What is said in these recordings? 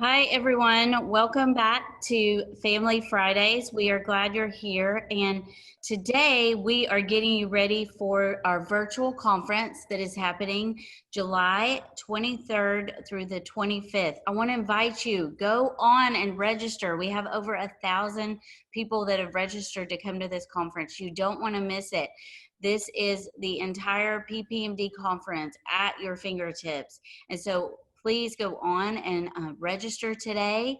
Hi, everyone. Welcome back to Family Fridays. We are glad you're here. And today we are getting you ready for our virtual conference that is happening July 23rd through the 25th. I want to invite you, go on and register. We have over 1,000 people that have registered to come to this conference. You don't want to miss it. This is the entire PPMD conference at your fingertips. And so please go on and register today,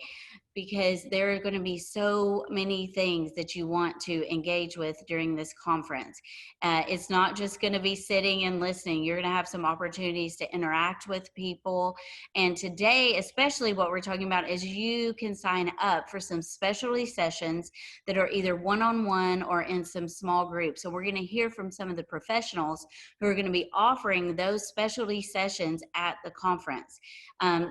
because there are going to be so many things that you want to engage with during this conference. It's not just going to be sitting and listening. You're going to have some opportunities to interact with people. And today, especially what we're talking about is you can sign up for some specialty sessions that are either one-on-one or in some small groups. So we're going to hear from some of the professionals who are going to be offering those specialty sessions at the conference.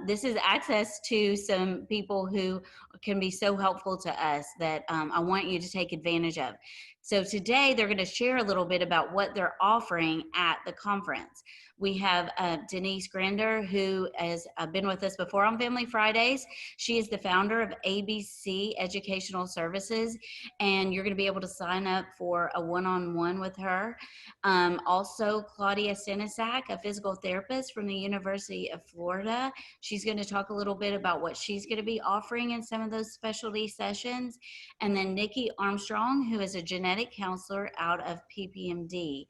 This is access to some people who can be so helpful to us that I want you to take advantage of. So today they're going to share a little bit about what they're offering at the conference. We have Denise Grinder, who has been with us before on Family Fridays. She is the founder of ABC Educational Services, and you're going to be able to sign up for a one-on-one with her. Also, Claudia Sinisak, a physical therapist from the University of Florida. She's going to talk a little bit about what she's going to be offering in some of those specialty sessions. And then Nikki Armstrong, who is a genetic counselor out of PPMD.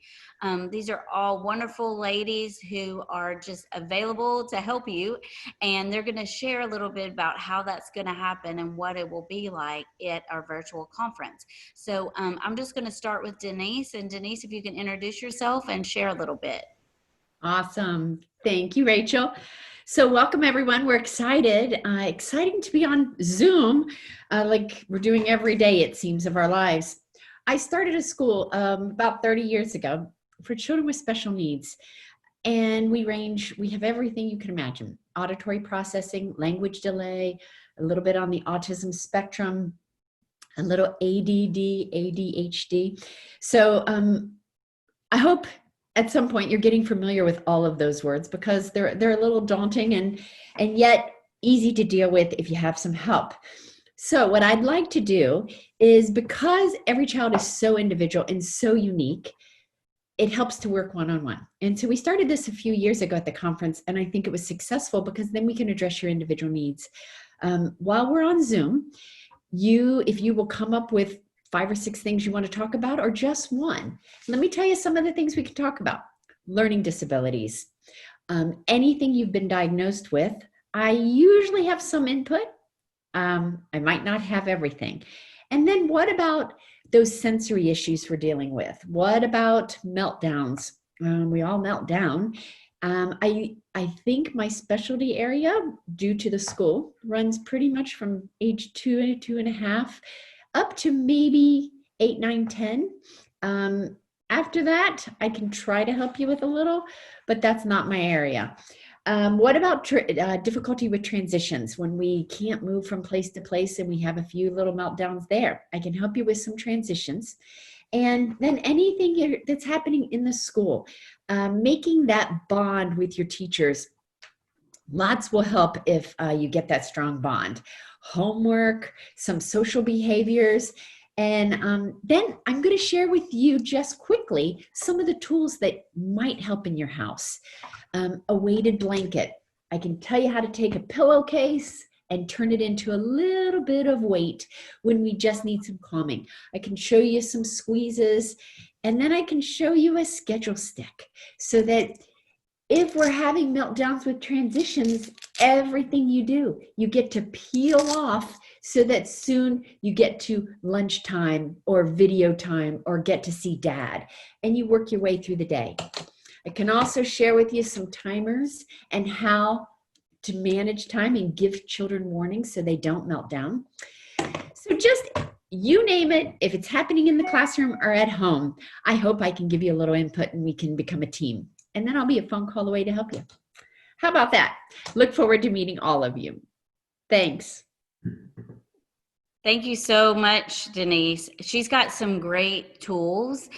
These are all wonderful ladies who are just available to help you, and they're going to share a little bit about how that's going to happen and what it will be like at our virtual conference. So I'm just going to start with Denise, and Denise, if you can introduce yourself and share a little bit. Awesome. Thank you, Rachel. So welcome, everyone. We're excited. Exciting to be on Zoom like we're doing every day, it seems, of our lives. I started a school about 30 years ago for children with special needs. And we have everything you can imagine: auditory processing, language delay, a little bit on the autism spectrum, a little ADD, ADHD. So I hope at some point you're getting familiar with all of those words, because they're a little daunting and yet easy to deal with if you have some help. So what I'd like to do is, because every child is so individual and so unique, it helps to work one-on-one. And so we started this a few years ago at the conference, and I think it was successful because then we can address your individual needs. While we're on Zoom, if you will come up with 5 or 6 things you want to talk about, or just one, let me tell you some of the things we can talk about. Learning disabilities, anything you've been diagnosed with. I usually have some input. I might not have everything. And then what about those sensory issues we're dealing with? What about meltdowns? We all melt down. I think my specialty area, due to the school, runs pretty much from age 2 to 2.5 up to maybe 8, 9, 10. After that, I can try to help you with a little, but that's not my area. What about difficulty with transitions, when we can't move from place to place and we have a few little meltdowns there? I can help you with some transitions. And then anything that's happening in the school, making that bond with your teachers. Lots will help if you get that strong bond. Homework, some social behaviors. And then I'm going to share with you just quickly some of the tools that might help in your house. A weighted blanket. I can tell you how to take a pillowcase and turn it into a little bit of weight when we just need some calming. I can show you some squeezes, and then I can show you a schedule stick, so that if we're having meltdowns with transitions, everything you do, you get to peel off, so that soon you get to lunchtime or video time or get to see dad, and you work your way through the day. I can also share with you some timers and how to manage time and give children warnings so they don't melt down. So just, you name it, if it's happening in the classroom or at home, I hope I can give you a little input and we can become a team. And then I'll be a phone call away to help you. How about that? Look forward to meeting all of you. Thanks. Thank you so much, Denise. She's got some great tools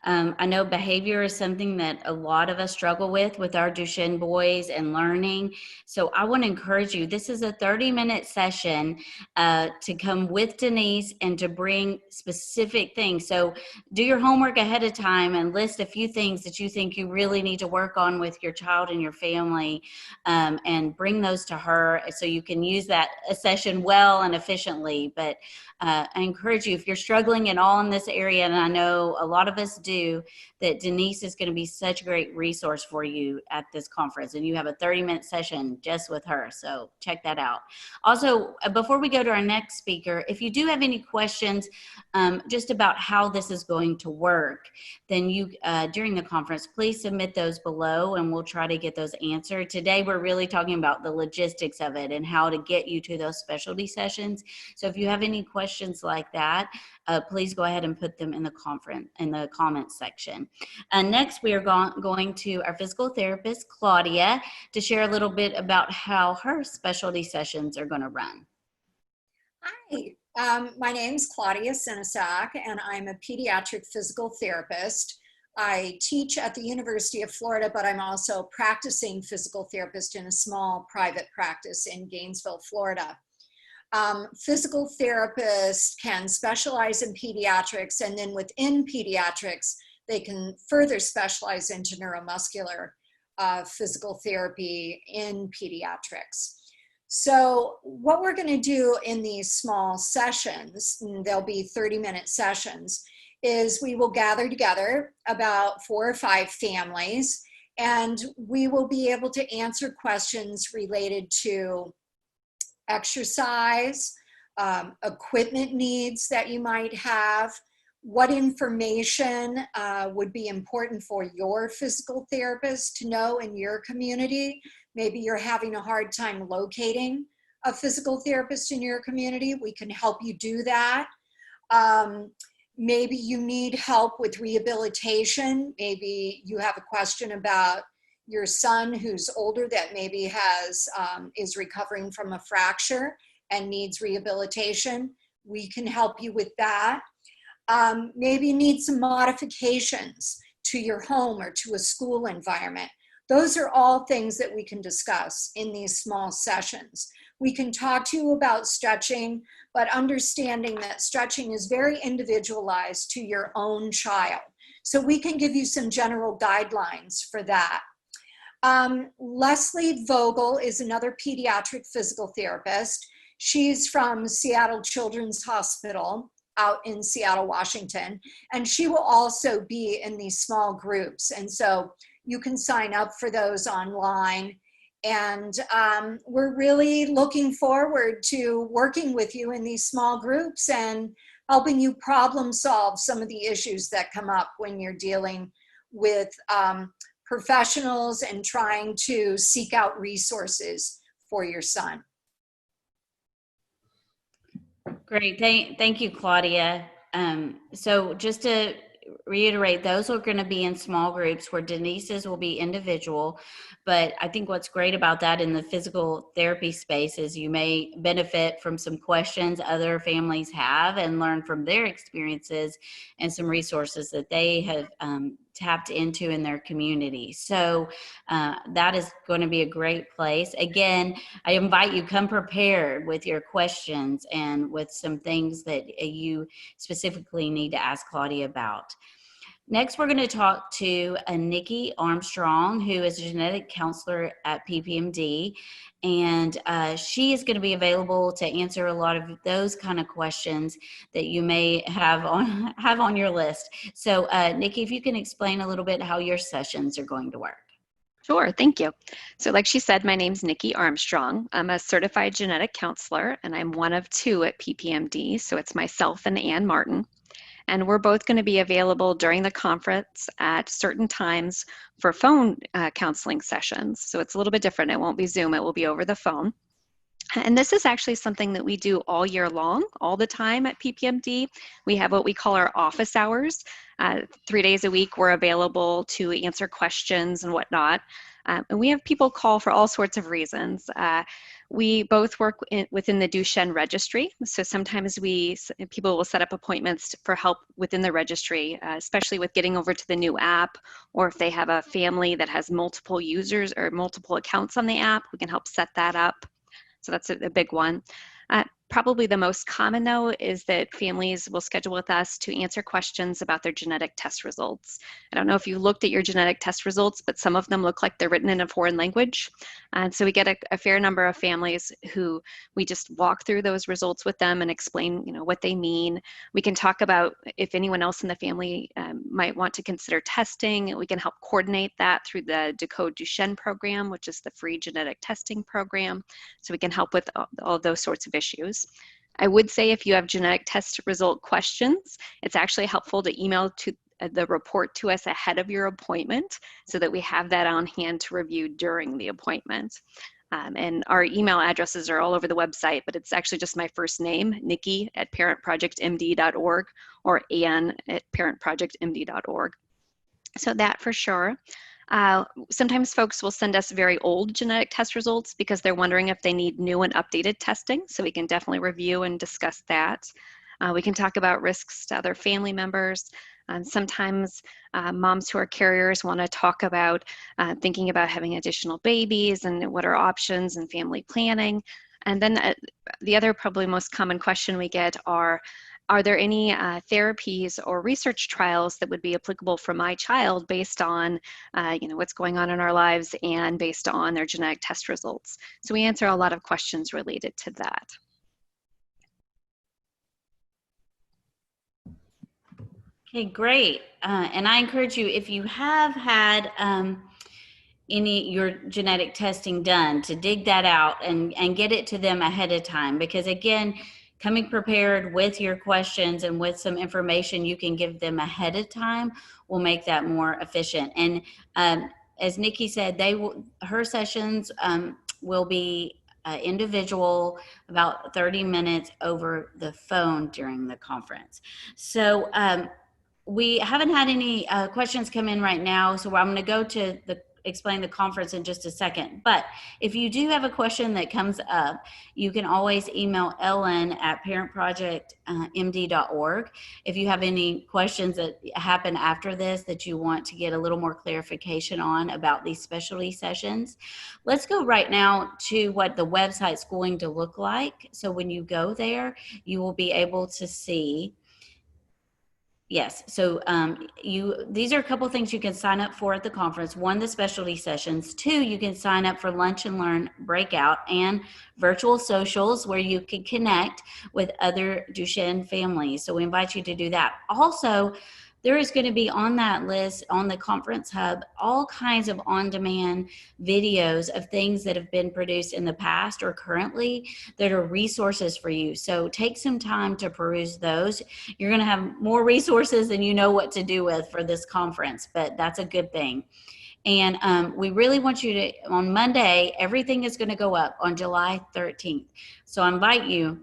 I know behavior is something that a lot of us struggle with our Duchenne boys and learning. So I want to encourage you, this is a 30-minute session to come with Denise and to bring specific things. So do your homework ahead of time and list a few things that you think you really need to work on with your child and your family, and bring those to her so you can use that session well and efficiently. But I encourage you, if you're struggling at all in this area, and I know a lot of us do, that Denise is going to be such a great resource for you at this conference. And you have a 30-minute session just with her. So check that out. Also, before we go to our next speaker, if you do have any questions just about how this is going to work, then you, during the conference, please submit those below and we'll try to get those answered. Today, we're really talking about the logistics of it and how to get you to those specialty sessions. So if you have any questions like that, please go ahead and put them in the comments section. Next, we are going to our physical therapist, Claudia, to share a little bit about how her specialty sessions are going to run. Hi, my name is Claudia Sinisak, and I'm a pediatric physical therapist. I teach at the University of Florida, but I'm also a practicing physical therapist in a small private practice in Gainesville, Florida. Physical therapists can specialize in pediatrics, and then within pediatrics, they can further specialize into neuromuscular physical therapy in pediatrics. So what we're going to do in these small sessions, and they'll be 30-minute sessions, is we will gather together about 4 or 5 families, and we will be able to answer questions related to exercise, equipment needs that you might have, what information would be important for your physical therapist to know in your community. Maybe you're having a hard time locating a physical therapist in your community. We can help you do that. Maybe you need help with rehabilitation. Maybe you have a question about your son who's older that maybe is recovering from a fracture and needs rehabilitation. We can help you with that. Maybe you need some modifications to your home or to a school environment. Those are all things that we can discuss in these small sessions. We can talk to you about stretching, but understanding that stretching is very individualized to your own child. So we can give you some general guidelines for that. Leslie Vogel is another pediatric physical therapist. She's from Seattle Children's Hospital out in Seattle, Washington, and she will also be in these small groups. And so you can sign up for those online. And we're really looking forward to working with you in these small groups and helping you problem solve some of the issues that come up when you're dealing with professionals and trying to seek out resources for your son. Great. Thank you, Claudia. So just to reiterate, those are going to be in small groups where Denise's will be individual. But I think what's great about that in the physical therapy space is you may benefit from some questions other families have and learn from their experiences and some resources that they have tapped into in their community. So that is going to be a great place. Again, I invite you, come prepared with your questions and with some things that you specifically need to ask Claudia about. Next, we're going to talk to Nikki Armstrong, who is a genetic counselor at PPMD, and she is going to be available to answer a lot of those kind of questions that you may have on your list. So, Nikki, if you can explain a little bit how your sessions are going to work. Sure, thank you. So like she said, my name's Nikki Armstrong. I'm a certified genetic counselor, and I'm one of 2 at PPMD, so it's myself and Ann Martin. And we're both going to be available during the conference at certain times for phone counseling sessions. So it's a little bit different. It won't be Zoom, it will be over the phone. And this is actually something that we do all year long, all the time at PPMD. We have what we call our office hours. 3 days a week, we're available to answer questions and whatnot. And we have people call for all sorts of reasons. We both work within the Duchenne registry. So sometimes people will set up appointments for help within the registry, especially with getting over to the new app, or if they have a family that has multiple users or multiple accounts on the app, we can help set that up. So that's a big one. Probably the most common, though, is that families will schedule with us to answer questions about their genetic test results. I don't know if you looked at your genetic test results, but some of them look like they're written in a foreign language. And so we get a fair number of families who we just walk through those results with them and explain, what they mean. We can talk about if anyone else in the family might want to consider testing. We can help coordinate that through the Decode Duchenne program, which is the free genetic testing program. So we can help with all those sorts of issues. I would say if you have genetic test result questions, it's actually helpful to email the report to us ahead of your appointment so that we have that on hand to review during the appointment. And our email addresses are all over the website, but it's actually just my first name, Nikki@parentprojectmd.org or Ann@parentprojectmd.org. So that for sure. Sometimes folks will send us very old genetic test results because they're wondering if they need new and updated testing. So we can definitely review and discuss that. We can talk about risks to other family members. Sometimes moms who are carriers want to talk about thinking about having additional babies and what are options and family planning. And then the other probably most common question we get are there any therapies or research trials that would be applicable for my child based on what's going on in our lives and based on their genetic test results? So we answer a lot of questions related to that. Okay, great. And I encourage you, if you have had your genetic testing done, to dig that out and get it to them ahead of time, because again, coming prepared with your questions and with some information you can give them ahead of time will make that more efficient. And as Nikki said, her sessions will be individual, about 30 minutes over the phone during the conference. So we haven't had any questions come in right now, so I'm going to go to explain the conference in just a second. But if you do have a question that comes up, you can always email ellen@parentprojectmd.org. If you have any questions that happen after this that you want to get a little more clarification on about these specialty sessions. Let's go right now to what the website's going to look like. So when you go there, you will be able to see. Yes, so these are a couple things you can sign up for at the conference. One, the specialty sessions. Two, you can sign up for Lunch and Learn breakout and virtual socials where you can connect with other Duchenne families. So we invite you to do that. Also, there is going to be on that list on the Conference Hub all kinds of on-demand videos of things that have been produced in the past or currently that are resources for you. So take some time to peruse those. You're going to have more resources than you know what to do with for this conference, but that's a good thing. And we really want you to, on Monday, everything is going to go up on July 13th. So I invite you,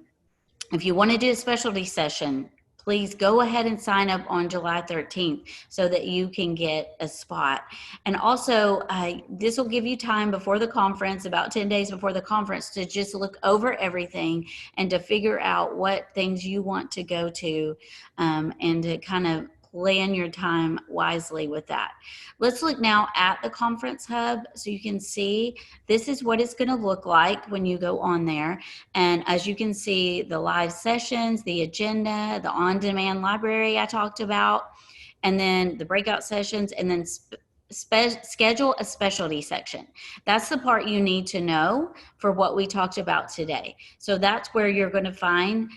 if you want to do a specialty session, please go ahead and sign up on July 13th so that you can get a spot. And also, this will give you time before the conference, about 10 days before the conference, to just look over everything and to figure out what things you want to go to and to kind of plan your time wisely with that. Let's look now at the Conference Hub so you can see this is what it's going to look like when you go on there. And as you can see, the live sessions, the agenda, the on-demand library I talked about, and then the breakout sessions, and then schedule a specialty section. That's the part you need to know for what we talked about today. So that's where you're going to find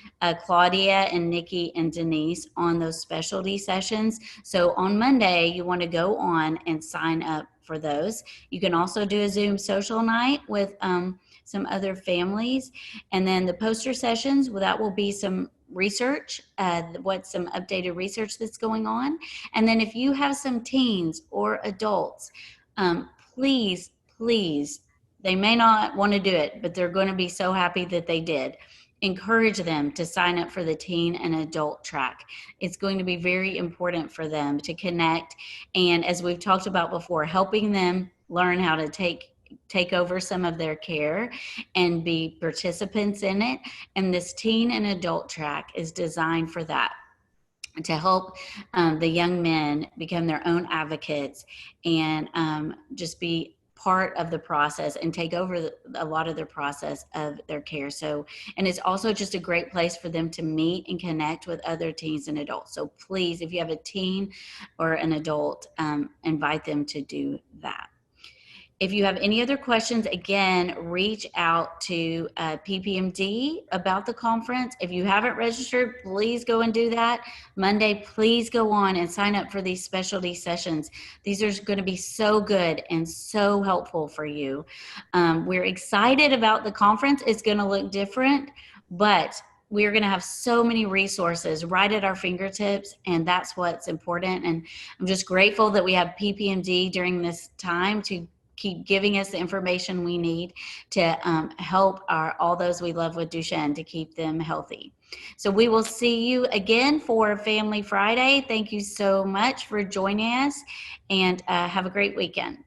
Claudia and Nikki and Denise on those specialty sessions. So on Monday, you want to go on and sign up for those. You can also do a Zoom social night with some other families. And then the poster sessions, well, that will be some research, some updated research that's going on. And then if you have some teens or adults, please, they may not want to do it, but they're going to be so happy that they did. Encourage them to sign up for the teen and adult track. It's going to be very important for them to connect. And as we've talked about before, helping them learn how to take take over some of their care and be participants in it. And this teen and adult track is designed for that, to help the young men become their own advocates and just be part of the process and take over a lot of the process of their care. So, and it's also just a great place for them to meet and connect with other teens and adults. So please, if you have a teen or an adult, invite them to do that. If you have any other questions, again, reach out to PPMD about the conference. If you haven't registered, please go and do that. Monday, please go on and sign up for these specialty sessions. These are going to be so good and so helpful for you. We're excited about the conference. It's going to look different, but we're going to have so many resources right at our fingertips, and that's what's important. And I'm just grateful that we have PPMD during this time to keep giving us the information we need to help all those we love with Duchenne, to keep them healthy. So we will see you again for Family Friday. Thank you so much for joining us, and have a great weekend.